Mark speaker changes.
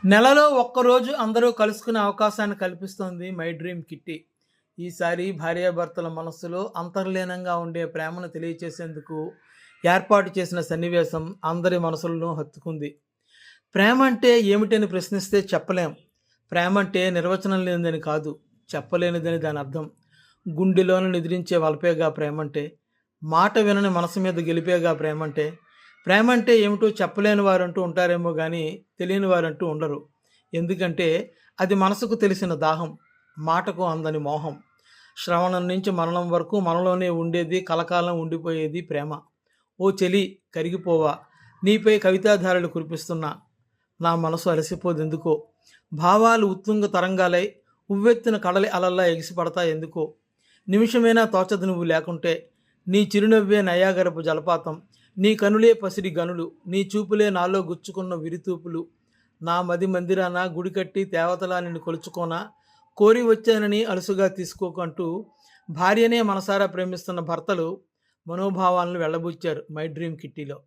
Speaker 1: నెలలో ఒక్కరోజు అందరూ కలుసుకునే అవకాశాన్ని కల్పిస్తోంది మై డ్రీమ్ కిట్టి. ఈసారి భార్యాభర్తల మనస్సులో అంతర్లీనంగా ఉండే ప్రేమను తెలియచేసేందుకు ఏర్పాటు చేసిన సన్నివేశం అందరి మనసులను హత్తుకుంది. ప్రేమ అంటే ఏమిటని ప్రశ్నిస్తే చెప్పలేం. ప్రేమ అంటే నిర్వచనం లేనిదని కాదు, చెప్పలేనిదని దాని అర్థం. గుండెలోన నిద్రించే వలపేగా ప్రేమంటే, మాట వినని మనసు మీద గెలిపేగా ప్రేమంటే. ప్రేమంటే ఏమిటో చెప్పలేని వారంటూ ఉంటారేమో గానీ, తెలియని వారంటూ ఉండరు. ఎందుకంటే, అది మనసుకు తెలిసిన దాహం, మాటకు అందని మోహం. శ్రవణం నుంచి మరణం వరకు మనలోనే ఉండేది, కలకాలం ఉండిపోయేది ప్రేమ. ఓ చెలి కరిగిపోవా, నీపై కవితాధారలు కురిపిస్తున్నా, నా మనసు అలసిపోదెందుకో. భావాలు ఉత్తుంగ తరంగాలై ఉవ్వెత్తిన కడలి అలల్లా ఎగిసిపడతాయెందుకో. నిమిషమైనా తోచదు నువ్వు లేకుంటే, నీ చిరునవ్వే నయాగరపు జలపాతం, నీ కనులే పసిడి గనులు, నీ చూపులే నాలో గుచ్చుకున్న విరితూపులు. నా మది మందిరాన గుడి కట్టి దేవతలా నిన్ను కొలుచుకోనా, కోరి వచ్చానని అలుసుగా తీసుకోకంటూ భార్యనే మనసారా ప్రేమిస్తున్న భర్తలు మనోభావాలను వెళ్ళబుచ్చారు మై డ్రీమ్ కిట్టీలో.